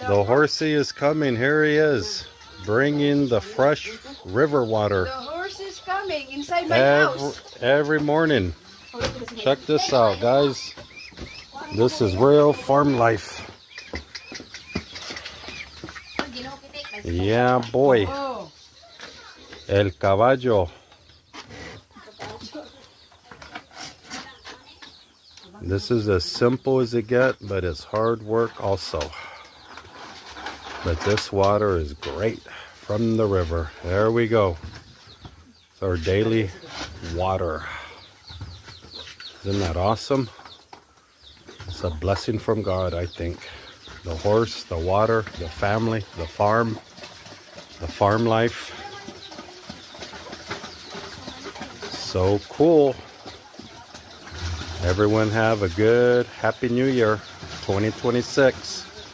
The horsey is coming. Here he is, bringing the fresh river water The horse is coming inside my house. every morning. Check this out, guys. This is real farm life. Yeah, boy. Oh, El caballo. This is as simple as it gets, but it's hard work also. But this water is great from the river. There we go. It's our daily water. Isn't that awesome? It's a blessing from God, I think. The horse, the water, the family, the farm life. So cool. Everyone have a good, happy new year, 2026.